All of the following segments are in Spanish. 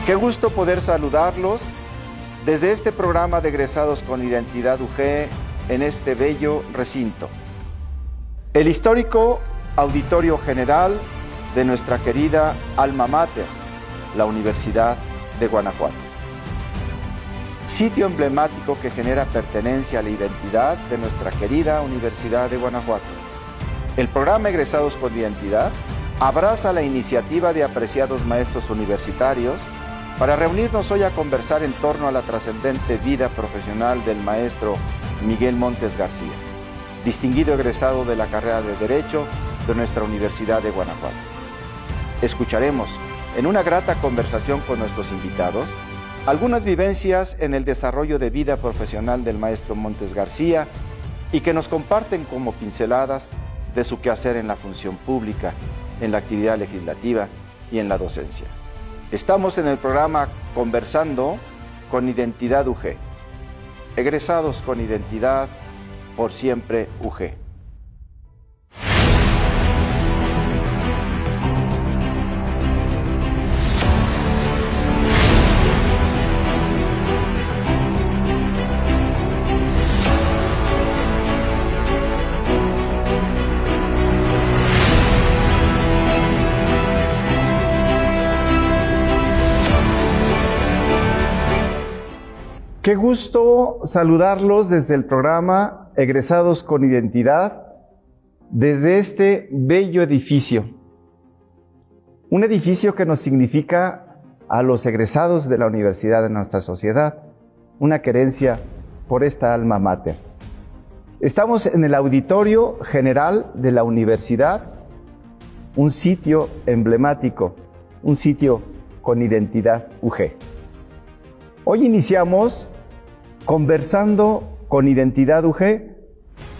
Qué gusto poder saludarlos desde este programa de egresados con identidad UG en este bello recinto. El histórico Auditorio General de nuestra querida Alma Mater, la Universidad de Guanajuato. Sitio emblemático que genera pertenencia a la identidad de nuestra querida Universidad de Guanajuato. El programa Egresados con Identidad abraza la iniciativa de apreciados maestros universitarios para reunirnos hoy a conversar en torno a la trascendente vida profesional del maestro Miguel Montes García, distinguido egresado de la carrera de Derecho de nuestra Universidad de Guanajuato. Escucharemos en una grata conversación con nuestros invitados algunas vivencias en el desarrollo de vida profesional del maestro Montes García y que nos comparten como pinceladas de su quehacer en la función pública, en la actividad legislativa y en la docencia. Estamos en el programa Conversando con Identidad UG. Egresados con identidad, por siempre UG. Qué gusto saludarlos desde el programa Egresados con Identidad, desde este bello edificio. Un edificio que nos significa a los egresados de la universidad de nuestra sociedad, una querencia por esta alma mater. Estamos en el Auditorio General de la Universidad, un sitio emblemático, un sitio con identidad UG. Hoy iniciamos Conversando con Identidad UG,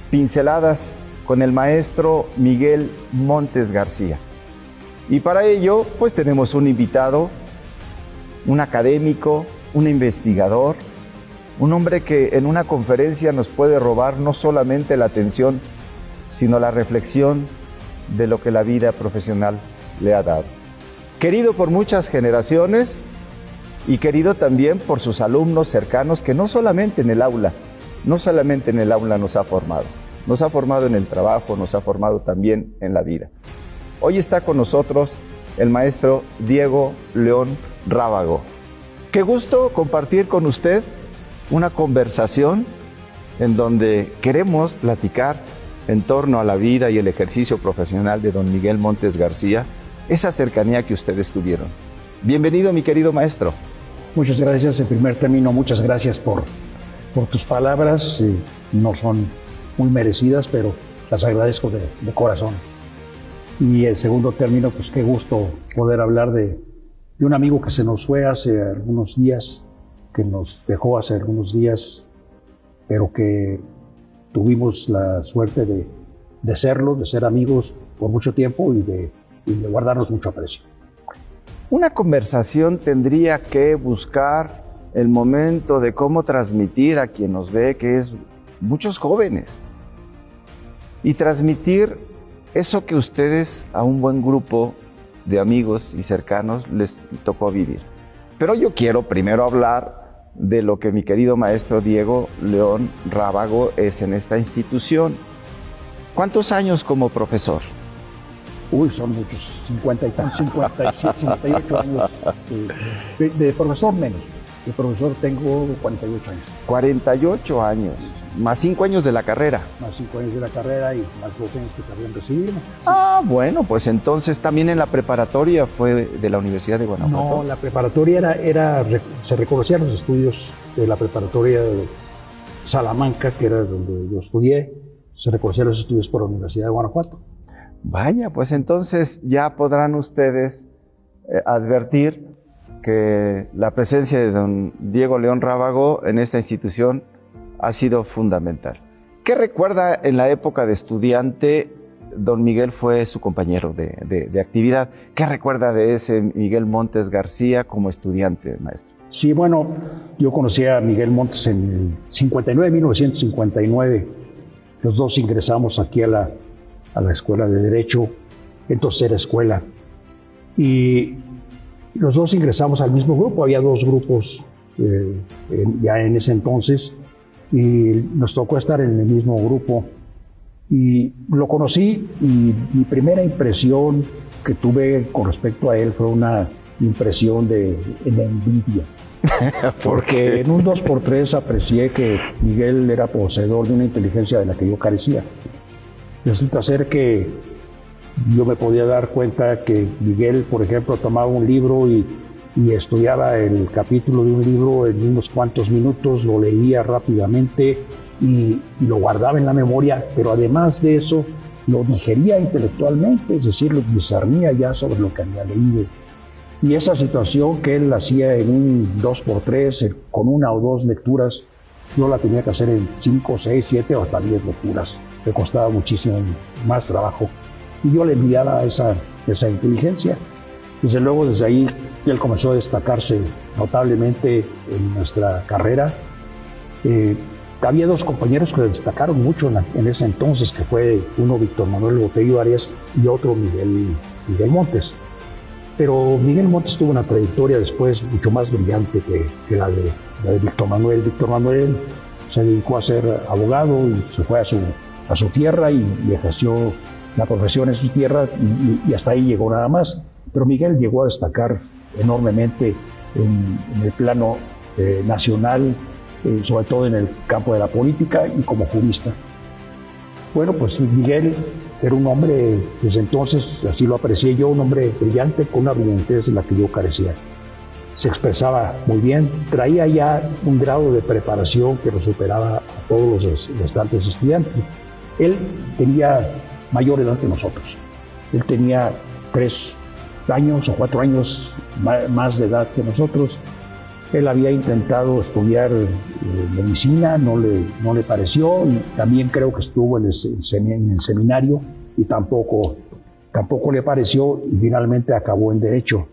pinceladas con el maestro Miguel Montes García. Y para ello, pues tenemos un invitado, un académico, un investigador, un hombre que en una conferencia nos puede robar no solamente la atención, sino la reflexión de lo que la vida profesional le ha dado. Querido por muchas generaciones, y querido también por sus alumnos cercanos que no solamente en el aula nos ha formado en el trabajo, nos ha formado también en la vida. Hoy está con nosotros el maestro Diego León Rábago. Qué gusto compartir con usted una conversación en donde queremos platicar en torno a la vida y el ejercicio profesional de don Miguel Montes García, esa cercanía que ustedes tuvieron. Bienvenido, mi querido maestro. Muchas gracias. En primer término, muchas gracias por tus palabras. No son muy merecidas, pero las agradezco de corazón. Y en segundo término, pues qué gusto poder hablar de un amigo que se nos fue hace algunos días, que nos dejó hace algunos días, pero que tuvimos la suerte de ser amigos por mucho tiempo y de guardarnos mucho aprecio. Una conversación tendría que buscar el momento de cómo transmitir a quien nos ve, que es muchos jóvenes, y transmitir eso que ustedes a un buen grupo de amigos y cercanos les tocó vivir. Pero yo quiero primero hablar de lo que mi querido maestro Diego León Rábago es en esta institución. ¿Cuántos años como profesor? Uy, son muchos, 58 años. De profesor menos. De profesor tengo 48 años. 48 años, más 5 años de la carrera. Más 5 años de la carrera y más 2 años que también recibimos. Sí. Ah, bueno, pues entonces también en la preparatoria fue de la Universidad de Guanajuato. No, la preparatoria se reconocían los estudios de la preparatoria de Salamanca, que era donde yo estudié. Se reconocían los estudios por la Universidad de Guanajuato. Vaya, pues entonces ya podrán ustedes advertir que la presencia de don Diego León Rábago en esta institución ha sido fundamental. ¿Qué recuerda en la época de estudiante? Don Miguel fue su compañero de actividad. ¿Qué recuerda de ese Miguel Montes García como estudiante, maestro? Sí, bueno, yo conocí a Miguel Montes en el 1959. Los dos ingresamos aquí a la Escuela de Derecho, entonces era escuela. Y los dos ingresamos al mismo grupo, había dos grupos ya en ese entonces, y nos tocó estar en el mismo grupo. Y lo conocí y mi primera impresión que tuve con respecto a él fue una impresión de envidia. Porque en un 2x3 aprecié que Miguel era poseedor de una inteligencia de la que yo carecía. Resulta ser que yo me podía dar cuenta que Miguel, por ejemplo, tomaba un libro y estudiaba el capítulo de un libro en unos cuantos minutos, lo leía rápidamente y lo guardaba en la memoria, pero además de eso lo digería intelectualmente, es decir, lo discernía ya sobre lo que había leído. Y esa situación que él hacía en un 2x3, con una o dos lecturas, yo la tenía que hacer en 5, 6, 7 o hasta 10 lecturas. Me costaba muchísimo más trabajo. Y yo le enviaba esa inteligencia. Desde luego, desde ahí, él comenzó a destacarse notablemente en nuestra carrera. Había dos compañeros que destacaron mucho en ese entonces, que fue uno Víctor Manuel Botello Arias y otro Miguel Montes. Pero Miguel Montes tuvo una trayectoria después mucho más brillante que la de Víctor Manuel. Víctor Manuel se dedicó a ser abogado y se fue a su tierra y ejerció la profesión en su tierra y hasta ahí llegó nada más. Pero Miguel llegó a destacar enormemente en el plano nacional, sobre todo en el campo de la política y como jurista. Bueno, pues Miguel era un hombre, desde entonces, así lo aprecié yo, un hombre brillante con una brillantez de la que yo carecía. Se expresaba muy bien, traía ya un grado de preparación que lo superaba a todos los restantes estudiantes. Él tenía mayor edad que nosotros. Él tenía 3 años o 4 años más de edad que nosotros. Él había intentado estudiar medicina, no le pareció, y también creo que estuvo en el seminario y tampoco le pareció, y finalmente acabó en Derecho.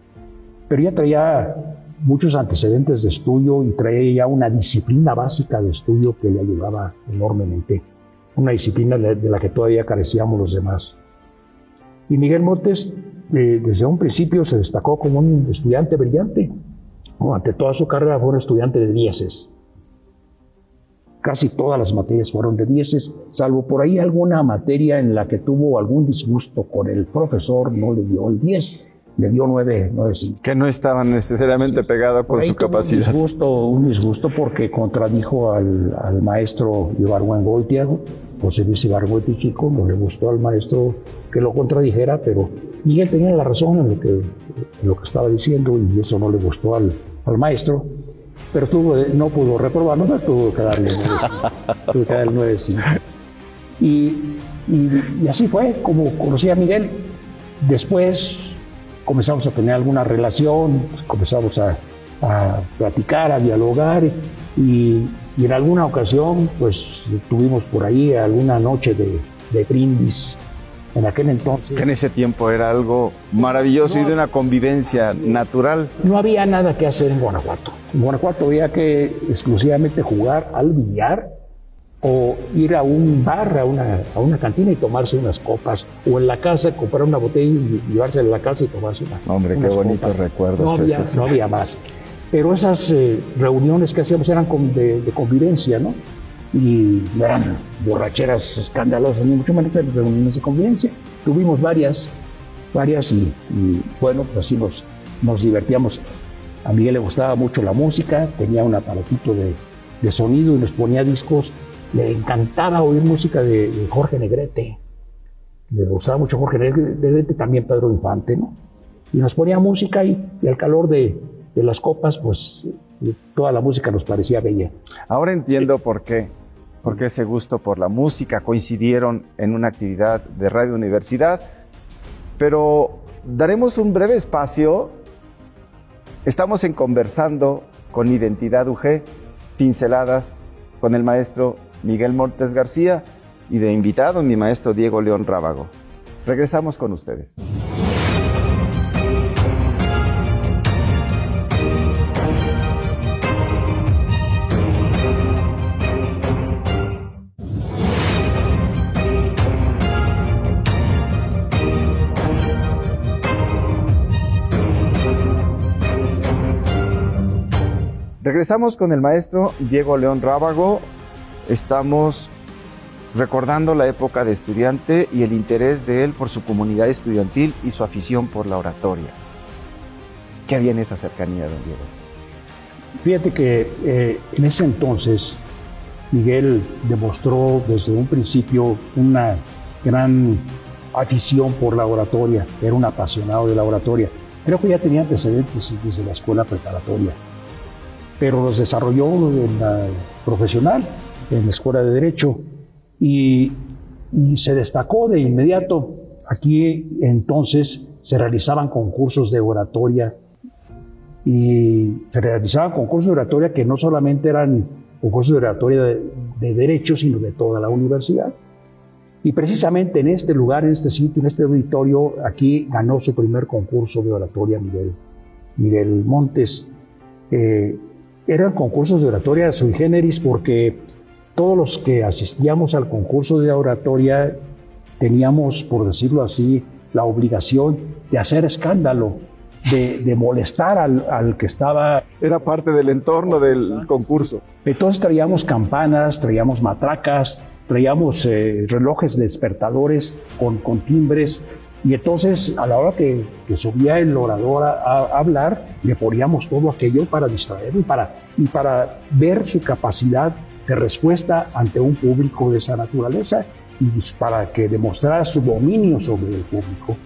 Pero ya traía muchos antecedentes de estudio y traía ya una disciplina básica de estudio que le ayudaba enormemente, una disciplina de la que todavía carecíamos los demás. Y Miguel Montes, desde un principio se destacó como un estudiante brillante. Durante toda su carrera fue un estudiante de 10. Casi todas las materias fueron de 10, salvo por ahí alguna materia en la que tuvo algún disgusto con el profesor, no le dio el 10, le dio 9.5. Que no estaba necesariamente pegado con su capacidad. Un disgusto porque contradijo al maestro Ibargüengoitia, José Luis Ibargüengoitia Chico, no le gustó al maestro que lo contradijera, pero Miguel tenía la razón en lo que estaba diciendo y eso no le gustó al maestro, pero no pudo reprobar, no tuvo que darle 9.5. Y así fue como conocí a Miguel. Después comenzamos a tener alguna relación, comenzamos a platicar, a dialogar y en alguna ocasión pues tuvimos por ahí alguna noche de brindis. En aquel entonces... Que en ese tiempo era algo maravilloso y de una convivencia natural. No había nada que hacer en Guanajuato. En Guanajuato había que exclusivamente jugar al billar o ir a un bar, a una cantina y tomarse unas copas, o en la casa comprar una botella y llevarse a la casa y tomarse unas qué bonitos recuerdos esos. No había más. Pero esas reuniones que hacíamos eran de convivencia, ¿no? Y no eran borracheras escandalosas, ni mucho menos, pero reuniones de convivencia. Tuvimos varias y bueno, pues así nos divertíamos. A Miguel le gustaba mucho la música, tenía un aparatito de sonido y nos ponía discos. Le encantaba oír música de Jorge Negrete. Le gustaba mucho Jorge Negrete, también Pedro Infante, ¿no? Y nos ponía música y al calor de las copas, pues toda la música nos parecía bella. Ahora entiendo por qué ese gusto por la música. Coincidieron en una actividad de Radio Universidad, pero daremos un breve espacio. Estamos en Conversando con Identidad UG, pinceladas con el maestro Miguel Montes García y de invitado mi maestro Diego León Rábago. Regresamos con ustedes. Regresamos con el maestro Diego León Rábago. Estamos recordando la época de estudiante y el interés de él por su comunidad estudiantil y su afición por la oratoria. ¿Qué había en esa cercanía, don Diego? Fíjate que en ese entonces Miguel demostró desde un principio una gran afición por la oratoria, era un apasionado de la oratoria. Creo que ya tenía antecedentes desde la escuela preparatoria, pero los desarrolló en la profesional, en la escuela de Derecho, y se destacó de inmediato. Aquí entonces se realizaban concursos de oratoria, y se realizaban concursos de oratoria que no solamente eran concursos de oratoria de Derecho, sino de toda la universidad. Y precisamente en este lugar, en este sitio, en este auditorio, aquí ganó su primer concurso de oratoria Miguel Montes. Eran concursos de oratoria sui generis porque todos los que asistíamos al concurso de oratoria teníamos, por decirlo así, la obligación de hacer escándalo, de molestar al que estaba. Era parte del entorno del concurso. Entonces traíamos campanas, traíamos matracas, traíamos relojes despertadores con timbres, y entonces a la hora que subía el orador a hablar, le poníamos todo aquello para distraerlo y para ver su capacidad de respuesta ante un público de esa naturaleza, y para que demostrara su dominio sobre el público.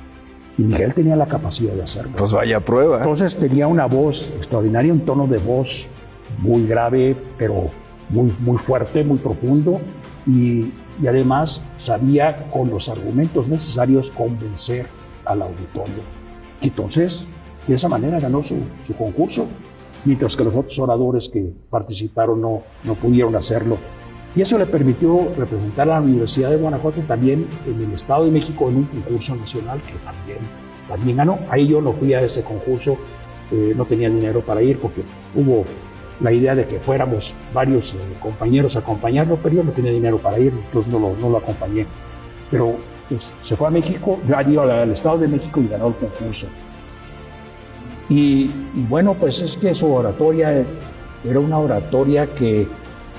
Y Miguel tenía la capacidad de hacerlo. Pues vaya prueba. Entonces tenía una voz extraordinaria, un tono de voz muy grave, pero muy fuerte, muy profundo, y además sabía con los argumentos necesarios convencer al auditorio. Y entonces, de esa manera ganó su concurso, mientras que los otros oradores que participaron no pudieron hacerlo. Y eso le permitió representar a la Universidad de Guanajuato también en el Estado de México en un concurso nacional que también ganó. Ahí yo no fui a ese concurso, no tenía dinero para ir porque hubo la idea de que fuéramos varios compañeros a acompañarlo, pero yo no tenía dinero para ir, entonces no lo acompañé. Pero pues, se fue a México, dio al Estado de México y ganó el concurso. Y bueno, pues es que su oratoria era una oratoria que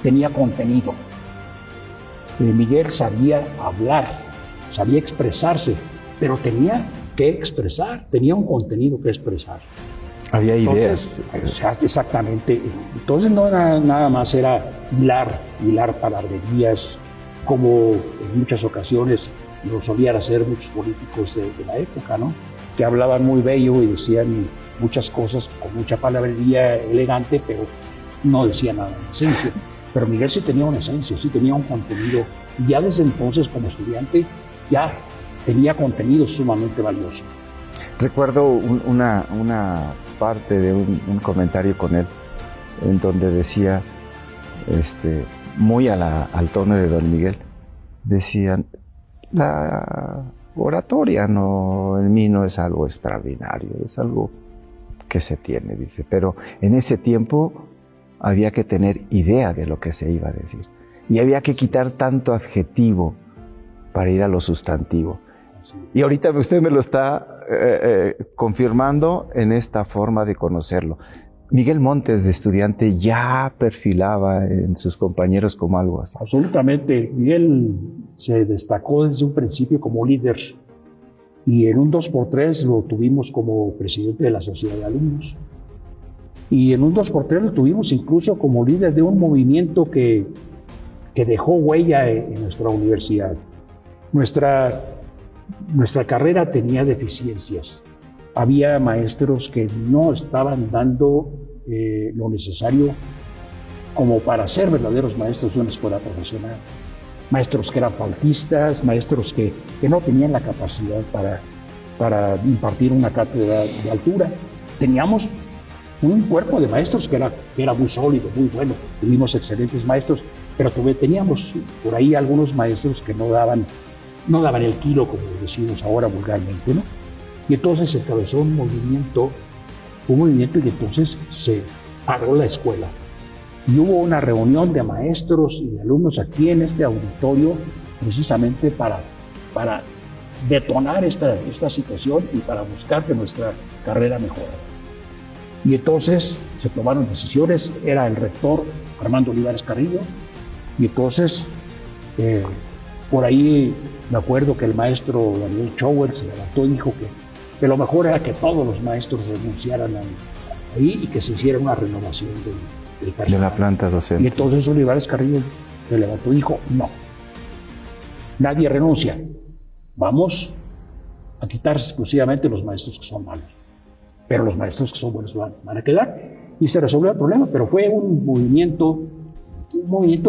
tenía contenido. Miguel sabía hablar, sabía expresarse, pero tenía que expresar, tenía un contenido que expresar. Había ideas. Exactamente. Entonces no era, nada más era hilar palabrerías, como en muchas ocasiones lo solían hacer muchos políticos de la época, ¿no? Que hablaban muy bello y decían muchas cosas con mucha palabrería elegante, pero no decían nada en esencia. Pero Miguel sí tenía una esencia, sí tenía un contenido. Y ya desde entonces, como estudiante, ya tenía contenido sumamente valioso. Recuerdo una parte de un comentario con él, en donde decía, muy al tono de don Miguel, decían, la oratoria en mí no es algo extraordinario, es algo que se tiene, dice, pero en ese tiempo había que tener idea de lo que se iba a decir, y había que quitar tanto adjetivo para ir a lo sustantivo. Y ahorita usted me lo está confirmando en esta forma de conocerlo. Miguel Montes, de estudiante, ya perfilaba en sus compañeros como algo así. Absolutamente. Miguel se destacó desde un principio como líder, y en un 2x3 lo tuvimos como presidente de la Sociedad de Alumnos. Y en un 2x3 lo tuvimos incluso como líder de un movimiento que dejó huella en nuestra universidad. Nuestra carrera tenía deficiencias. Había maestros que no estaban dando lo necesario como para ser verdaderos maestros de una escuela profesional. Maestros que eran faltistas, maestros que no tenían la capacidad para impartir una cátedra de altura. Teníamos un cuerpo de maestros que era muy sólido, muy bueno. Tuvimos excelentes maestros, pero teníamos por ahí algunos maestros que no daban el kilo, como decimos ahora vulgarmente, ¿no? Y entonces se encabezó un movimiento y entonces se paró la escuela. Y hubo una reunión de maestros y de alumnos aquí en este auditorio, precisamente para detonar esta situación y para buscar que nuestra carrera mejorara. Y entonces se tomaron decisiones, era el rector Armando Olivares Carrillo, y entonces por ahí me acuerdo que el maestro Daniel Schauer se levantó y dijo que lo mejor era que todos los maestros renunciaran ahí y que se hiciera una renovación del personal. De la planta docente. Y entonces Olivares Carrillo se levantó y dijo, no, nadie renuncia, vamos a quitar exclusivamente los maestros que son malos, pero los maestros que son buenos van a quedar. Y se resolvió el problema, pero fue un movimiento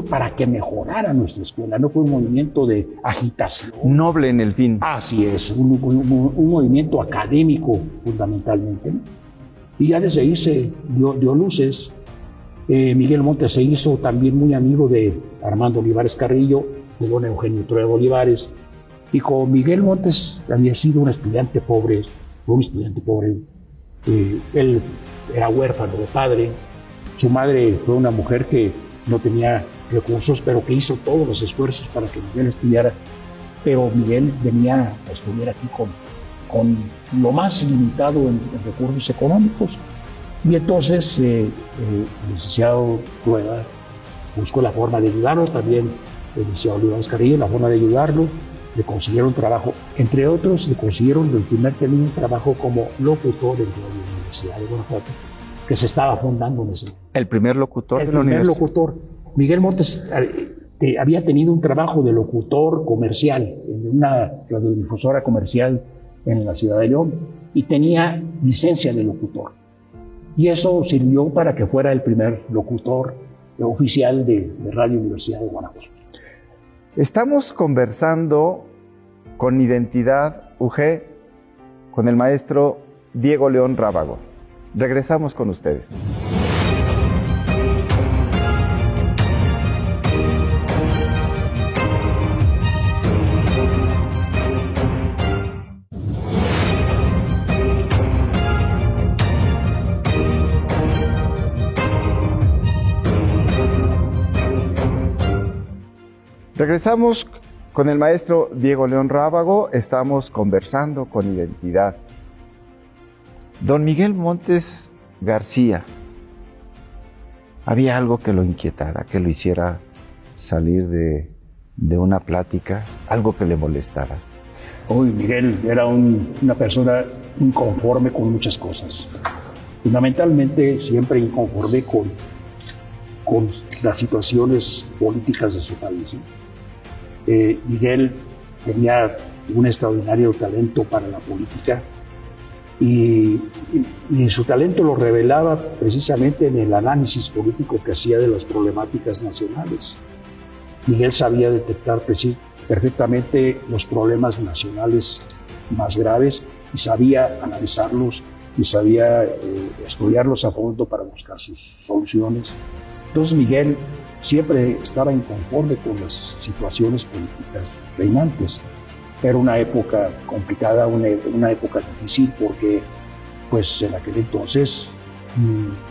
para que mejorara nuestra escuela, no fue un movimiento de agitación. Noble en el fin. Así es, un movimiento académico fundamentalmente, ¿no? Y ya desde ahí se dio luces. Miguel Montes se hizo también muy amigo de Armando Olivares Carrillo, de don Eugenio Trueba Olivares, y con Miguel Montes había sido un estudiante pobre, él era huérfano de padre, su madre fue una mujer que no tenía recursos, pero que hizo todos los esfuerzos para que Miguel estudiara, pero Miguel venía a estudiar aquí con lo más limitado en recursos económicos, y entonces el licenciado Trueba buscó la forma de ayudarlo, también el licenciado Olivares Carrillo, la forma de ayudarlo, le consiguieron trabajo, entre otros le consiguieron el primer término un trabajo como locutor de la Universidad de Guanajuato, que se estaba fundando en ese momento. El primer locutor el de la primer universidad. locutor. Miguel Montes había tenido un trabajo de locutor comercial en una radiodifusora comercial en la ciudad de León y tenía licencia de locutor. Y eso sirvió para que fuera el primer locutor oficial de Radio Universidad de Guanajuato. Estamos conversando con Identidad UG con el maestro Diego León Rábago. Regresamos con ustedes. Regresamos con el maestro Diego León Rábago, estamos conversando con Identidad. Don Miguel Montes García, ¿había algo que lo inquietara, que lo hiciera salir de una plática, algo que le molestara? Uy, Miguel era una persona inconforme con muchas cosas. Fundamentalmente siempre inconforme con las situaciones políticas de su país, ¿no? Miguel tenía un extraordinario talento para la política y su talento lo revelaba precisamente en el análisis político que hacía de las problemáticas nacionales. Miguel sabía detectar perfectamente los problemas nacionales más graves y sabía analizarlos y sabía estudiarlos a fondo para buscar sus soluciones. Entonces Miguel siempre estaba inconforme con las situaciones políticas reinantes. Era una época complicada, una época difícil porque pues en aquel entonces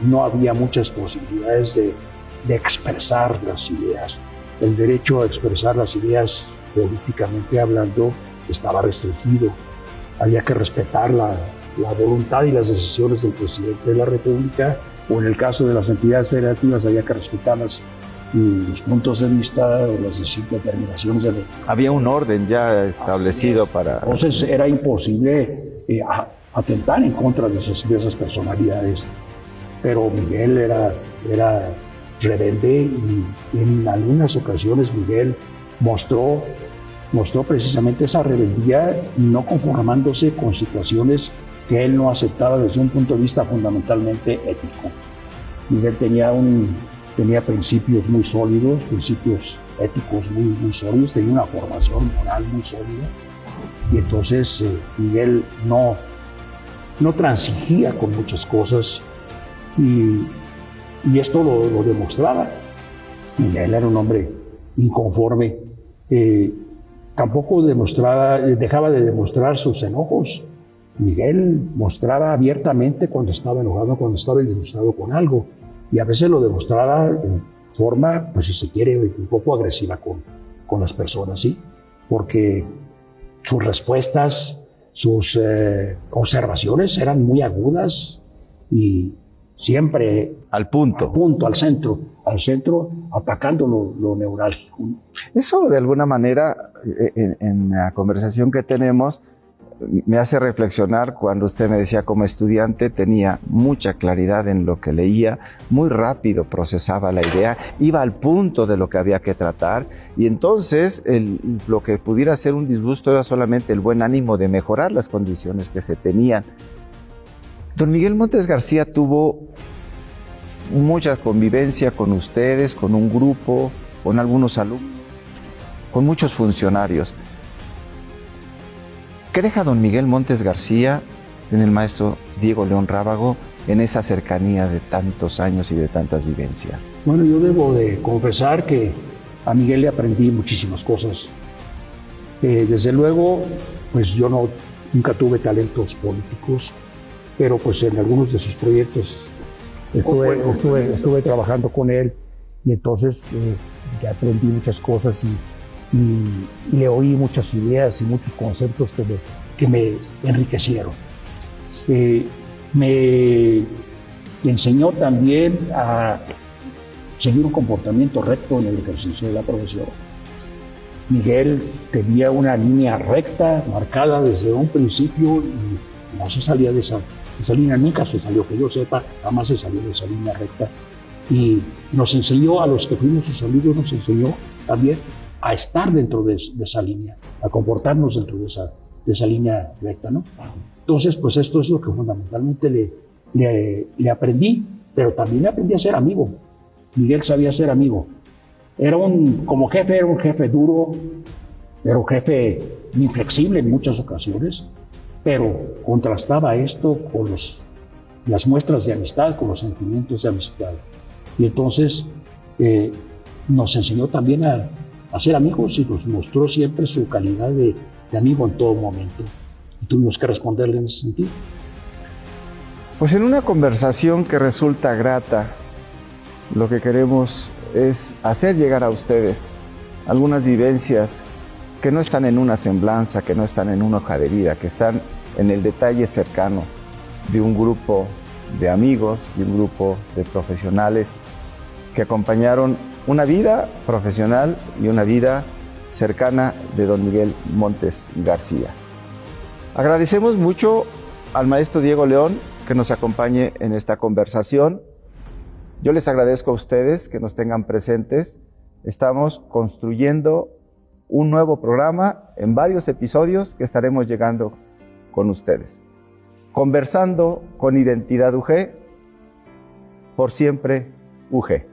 no había muchas posibilidades de expresar las ideas. El derecho a expresar las ideas políticamente hablando estaba restringido. Había que respetar la voluntad y las decisiones del presidente de la República, o en el caso de las entidades federativas había que respetar los puntos de vista o las determinaciones de la... Había un orden ya establecido para... Entonces era imposible atentar en contra de esas personalidades, pero Miguel era rebelde y en algunas ocasiones Miguel mostró precisamente esa rebeldía, no conformándose con situaciones que él no aceptaba desde un punto de vista fundamentalmente ético. Miguel tenía principios muy sólidos, principios éticos muy sólidos, tenía una formación moral muy sólida, y entonces Miguel no transigía con muchas cosas, y esto lo demostraba. Miguel era un hombre inconforme, tampoco dejaba de demostrar sus enojos. Miguel mostraba abiertamente cuando estaba enojado, cuando estaba disgustado con algo, y a veces lo demostraba en forma, pues si se quiere, un poco agresiva con las personas, ¿sí? Porque sus respuestas, sus observaciones eran muy agudas y siempre Al punto. al centro, atacando lo neurálgico. Eso de alguna manera, en la conversación que tenemos, me hace reflexionar cuando usted me decía como estudiante tenía mucha claridad en lo que leía, muy rápido procesaba la idea, iba al punto de lo que había que tratar y entonces lo que pudiera ser un disgusto era solamente el buen ánimo de mejorar las condiciones que se tenían. Don Miguel Montes García tuvo mucha convivencia con ustedes, con un grupo, con algunos alumnos, con muchos funcionarios. ¿Qué deja don Miguel Montes García en el maestro Diego León Rábago en esa cercanía de tantos años y de tantas vivencias? Bueno, yo debo de confesar que a Miguel le aprendí muchísimas cosas. Desde luego, pues yo nunca tuve talentos políticos, pero pues en algunos de sus proyectos estuve trabajando con él y entonces ya aprendí muchas cosas y le oí muchas ideas y muchos conceptos que me enriquecieron. Me enseñó también a seguir un comportamiento recto en el ejercicio de la profesión. Miguel tenía una línea recta, marcada desde un principio y no se salía de esa línea, nunca se salió, que yo sepa, jamás se salió de esa línea recta. Y nos enseñó, a los que fuimos sus amigos, nos enseñó también a estar dentro de esa línea, a comportarnos dentro de esa línea recta, ¿no? Entonces, pues esto es lo que fundamentalmente le aprendí, pero también le aprendí a ser amigo. Miguel sabía ser amigo. Como jefe, era un jefe duro, era un jefe inflexible en muchas ocasiones, pero contrastaba esto con las muestras de amistad, con los sentimientos de amistad. Y entonces nos enseñó también a ser amigos y nos mostró siempre su calidad de amigo en todo momento. Y tuvimos que responderle en ese sentido. Pues en una conversación que resulta grata, lo que queremos es hacer llegar a ustedes algunas vivencias que no están en una semblanza, que no están en una hoja de vida, que están en el detalle cercano de un grupo de amigos, de un grupo de profesionales que acompañaron una vida profesional y una vida cercana de don Miguel Montes García. Agradecemos mucho al maestro Diego León que nos acompañe en esta conversación. Yo les agradezco a ustedes que nos tengan presentes. Estamos construyendo un nuevo programa en varios episodios que estaremos llegando con ustedes. Conversando con Identidad UG, por siempre UG.